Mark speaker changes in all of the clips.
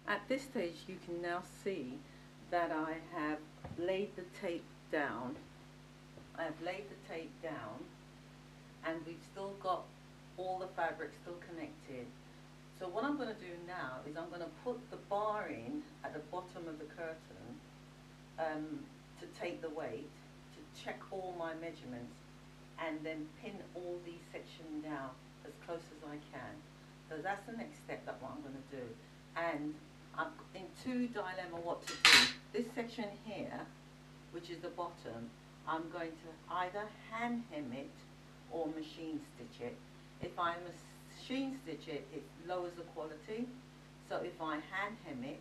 Speaker 1: At this stage you can now see that I have laid the tape down. I have laid the tape down and we've still got all the fabric still connected. So what I'm going to do now is I'm going to put the bar in at the bottom of the curtain to take the weight, to check all my measurements, and then pin all these sections down as close as I can. So that's the next step that what I'm going to do. And I'm in two dilemma what to do. This section here, which is the bottom, I'm going to either hand hem it or machine stitch it. If I machine stitch it, it lowers the quality. So if I hand hem it,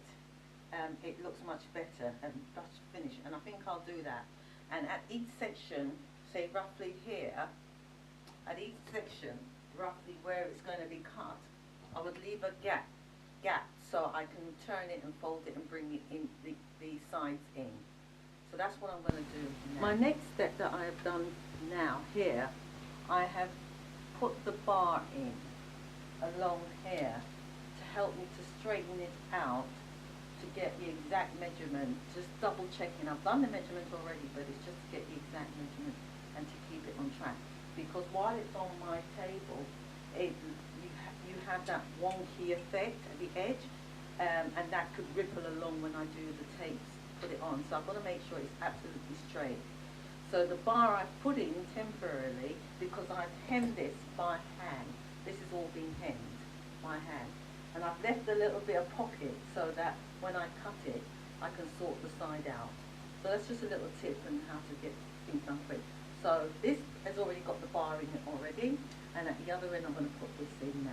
Speaker 1: it looks much better and much finished. And I think I'll do that. And at each section, say roughly here, at each section, roughly where it's going to be cut, I would leave a gap so I can turn it and fold it and bring it in the sides in. So that's what I'm going to do now. My next step that I have done now here, I have put the bar in along here to help me to straighten it out to get the exact measurement, just double checking. I've done the measurement already, but it's just to get the exact measurement and to keep it on track. Because while it's on my table, you have that wonky effect at the edge, and that could ripple along when I do the tapes, put it on. So I've got to make sure it's absolutely straight. So the bar I've put in temporarily because I've hemmed this by hand. This is all being hemmed by hand. And I've left a little bit of pocket so that when I cut it, I can sort the side out. So that's just a little tip on how to get things done quick. So this has already got the bar in it already, and at the other end I'm going to put this in now.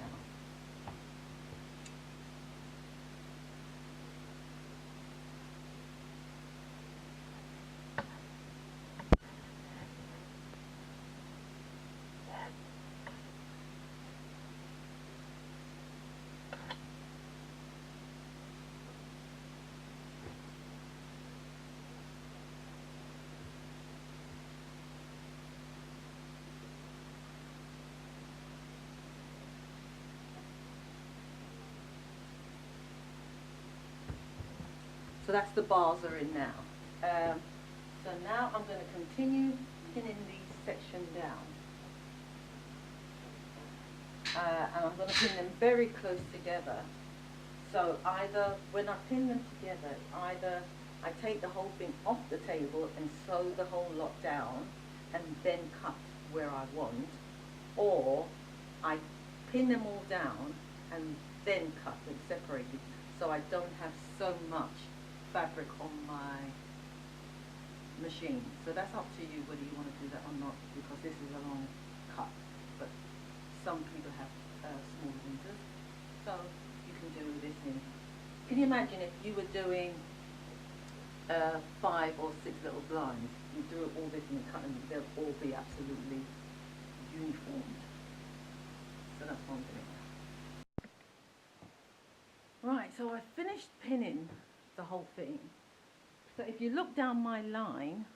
Speaker 1: So that's the bars are in now. So now I'm going to continue pinning these section down. And I'm going to pin them very close together. So either, when I pin them together, either I take the whole thing off the table and sew the whole lot down and then cut where I want, or I pin them all down and then cut them separated so I don't have so much fabric on my machine. So that's up to you whether you want to do that or not, because this is a long cut, but some people have small fingers, so you can do this in. Can you imagine if you were doing 5 or 6 little blinds, you do all this and cut them, they'll all be absolutely uniformed. So that's what I'm doing now. Right, so I finished pinning the whole thing. So if you look down my line,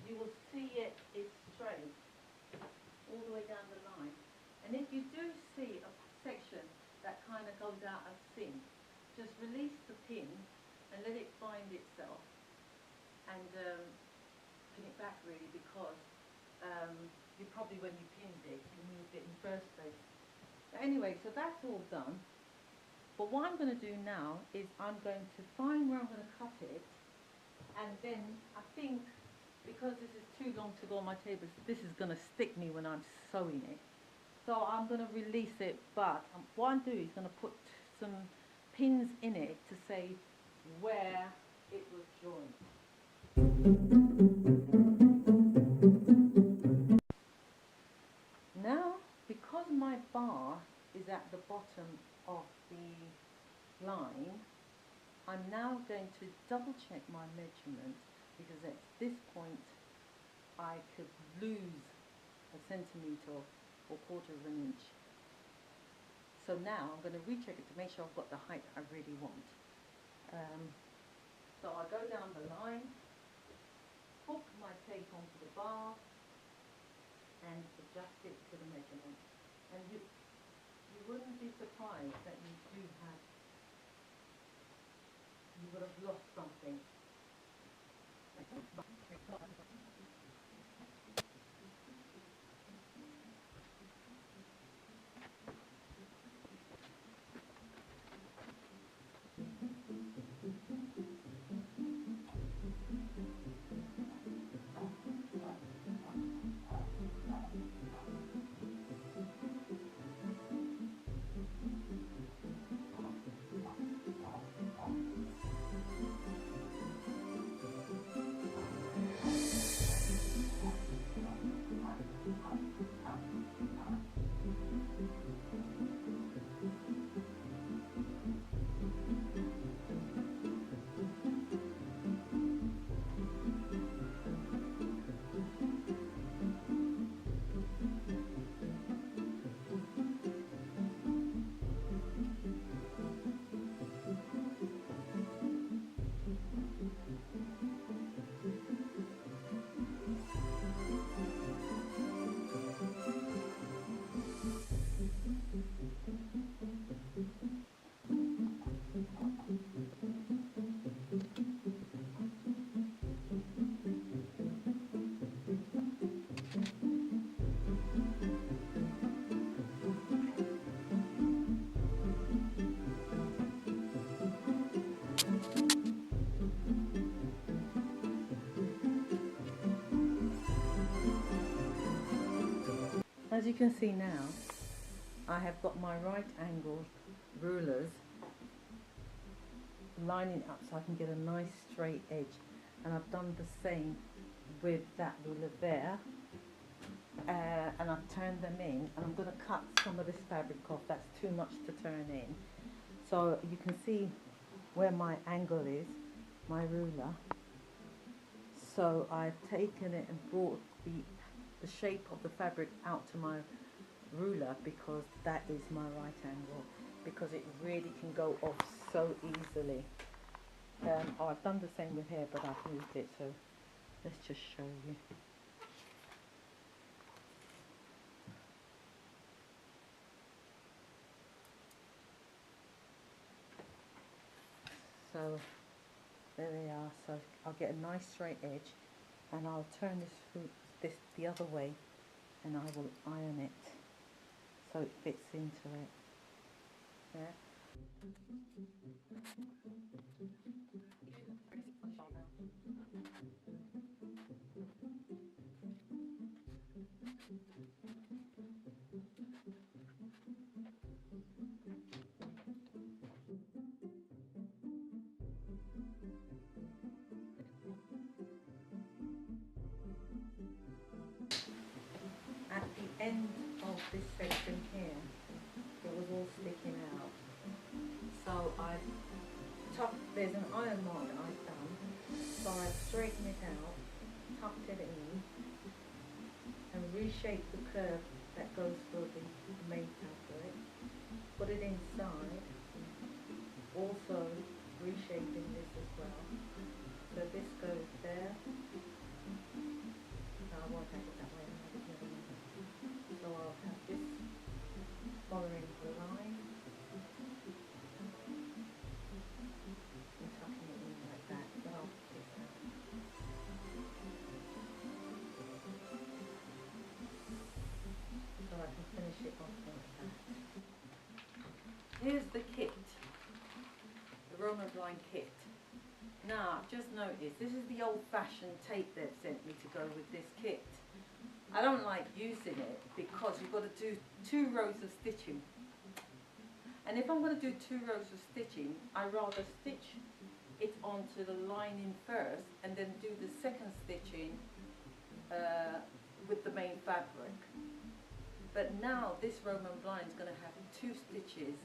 Speaker 1: you will see it is straight all the way down the line. And if you do see a section that kind of goes out of sync, just release the pin and let it find itself and pin it back really, because you probably, when you pinned it, you moved it in the first place. But anyway, so that's all done. But what I'm going to do now is I'm going to find where I'm going to cut it, and then I think, because this is too long to go on my table, this is going to stick me when I'm sewing it. So I'm going to release it, but what I'm doing is going to put some pins in it to say where it was joined. Now, because my bar is at the bottom of the line, I'm now going to double check my measurement, because at this point I could lose a centimetre or quarter of an inch. So now I'm going to recheck it to make sure I've got the height I really want. So I go down the line, hook my tape onto the bar and adjust it to the measurement. And you wouldn't be surprised that you would have lost something. As you can see now, I have got my right angle rulers lining up so I can get a nice straight edge, and I've done the same with that ruler there, and I've turned them in, and I'm going to cut some of this fabric off. That's too much to turn in, so you can see where my angle is, my ruler. So I've taken it and brought the shape of the fabric out to my ruler, because that is my right angle, because it really can go off so easily. I've done the same with hair, but I've moved it, so let's just show you. So there they are. So I'll get a nice straight edge, and I'll turn this the other way, and I will iron it so it fits into it. Yeah. At the end of this section here, it was all sticking out. So I've tucked, there's an iron mark that I've done, so I've straightened it out, tucked it in, and reshaped the curve that goes for the main fabric, put it inside, also reshaping this as well. So this goes there. No, I won't have it that way. So I'll have this following the line and tucking it in like that. But I'll put this out. So I can finish it off like that. Here's the kit, the Roman blind kit. Now, I've just noticed, this is the old-fashioned tape they've sent me to go with this kit. I don't like using it because you've got to do 2 rows of stitching. And if I'm going to do 2 rows of stitching, I rather stitch it onto the lining first and then do the second stitching with the main fabric. But now this Roman blind is going to have 2 stitches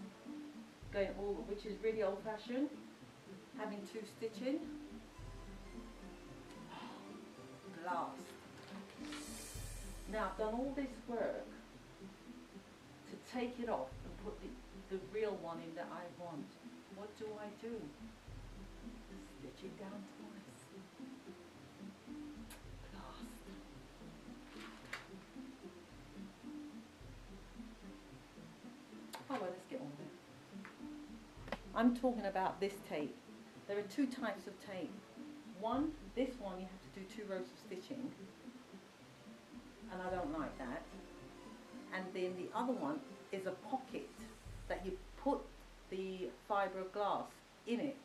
Speaker 1: going all, which is really old-fashioned, having 2 stitching. Last. Now I've done all this work to take it off and put the real one in that I want. What do? Stitch it down twice. Last. Oh well, let's get on I'm talking about this tape. There are two types of tape. One, this one you have to do 2 rows of stitching, and I don't like that. And then the other one is a pocket that you put the fiberglass in it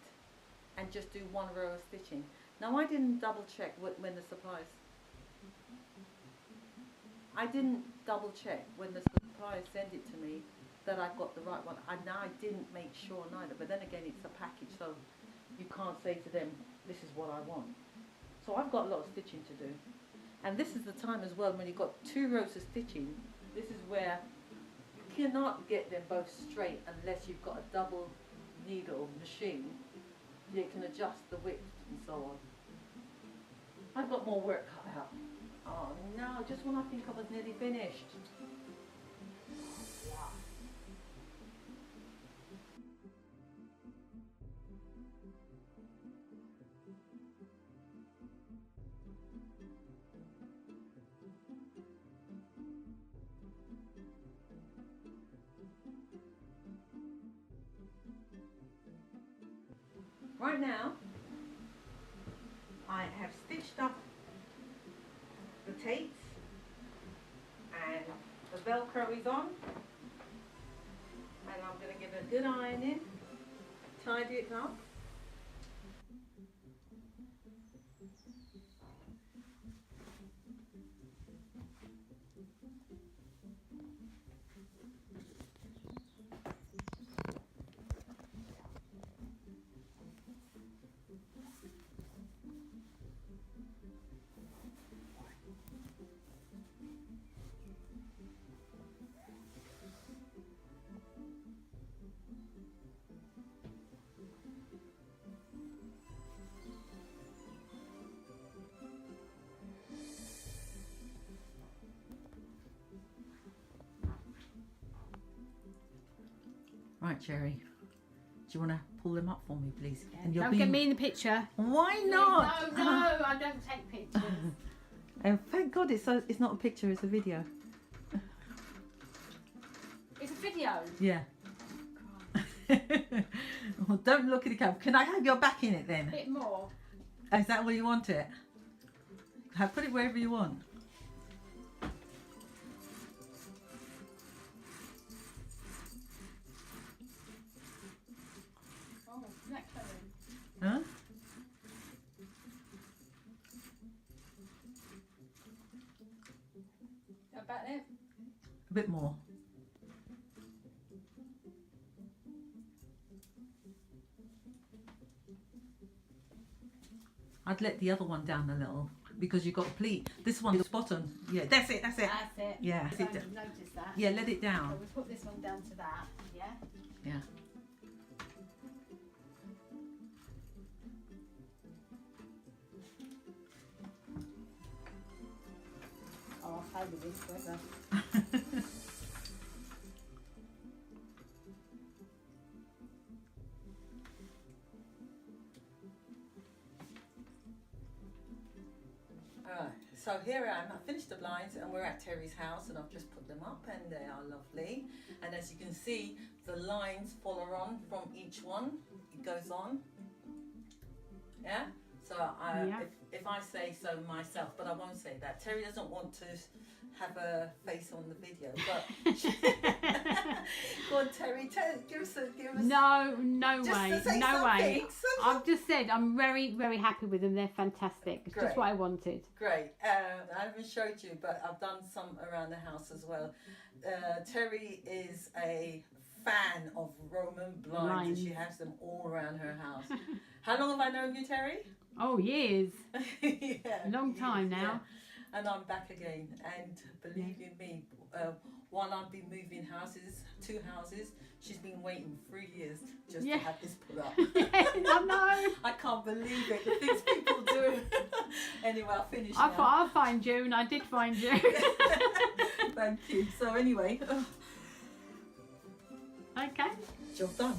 Speaker 1: and just do 1 row of stitching. Now I didn't double check when the suppliers. I didn't double check when the suppliers sent it to me that I got the right one. And now I didn't make sure neither. But then again, it's a package, so you can't say to them, this is what I want. So I've got a lot of stitching to do. And this is the time as well when you've got 2 rows of stitching. This is where you cannot get them both straight unless you've got a double needle machine. You can adjust the width and so on. I've got more work cut out. Oh no, just when I think I was nearly finished. Right now, I have stitched up the tapes and the Velcro is on, and I'm going to give it a good iron in, tidy it up. Right, Cherry, do you want to pull them up for me, please?
Speaker 2: Yeah.
Speaker 1: And
Speaker 2: Don't get me in the picture.
Speaker 1: Why not?
Speaker 2: No, no, I don't take pictures.
Speaker 1: And thank God it's not a picture, it's a video.
Speaker 2: It's a video.
Speaker 1: Yeah. Well, don't look at the camera. Can I have your back in it
Speaker 2: A
Speaker 1: then?
Speaker 2: bit more.
Speaker 1: Is that where you want it? Put it wherever you want.
Speaker 2: Oh, neck colour.
Speaker 1: Huh?
Speaker 2: About it.
Speaker 1: A bit more. I'd let the other one down a little because you've got a pleat. This one's spot on. Yeah, that's it, that's it.
Speaker 2: That's it.
Speaker 1: Yeah.
Speaker 2: I don't notice that.
Speaker 1: Yeah, let it
Speaker 2: So
Speaker 1: down.
Speaker 2: we put this one down to that. Yeah.
Speaker 1: Yeah.
Speaker 2: Oh, I'll play with this forever.
Speaker 1: Alright, so here I am. I finished the blinds and we're at Terry's house and I've just put them up and they are lovely. And as you can see, the lines follow on from each one. It goes on. Yeah? So
Speaker 2: Yeah.
Speaker 1: if I say so myself, but I won't say that. Terry doesn't want to have a face on the video, but go on, Terry, give us.
Speaker 2: No, no
Speaker 1: Just
Speaker 2: way,
Speaker 1: to say
Speaker 2: no way.
Speaker 1: something.
Speaker 2: I've just said I'm very, very happy with them. They're fantastic. It's
Speaker 1: Great.
Speaker 2: just what I wanted.
Speaker 1: Great. I haven't showed you, but I've done some around the house as well. Terry is a fan of Roman blinds, and she has them all around her house. How long have I known you, Terry?
Speaker 2: Oh, years.
Speaker 1: Yeah,
Speaker 2: Long time now.
Speaker 1: yeah. And I'm back again. And believe you me, while I've been moving houses, 2 houses, she's been waiting 3 years just
Speaker 2: Yeah.
Speaker 1: to have this put up.
Speaker 2: Yes, I know.
Speaker 1: I can't believe it, the things people do. Anyway, I'll finish
Speaker 2: I
Speaker 1: now.
Speaker 2: thought I'll find you, and I did find you.
Speaker 1: Thank you. So anyway,
Speaker 2: Okay.
Speaker 1: job done.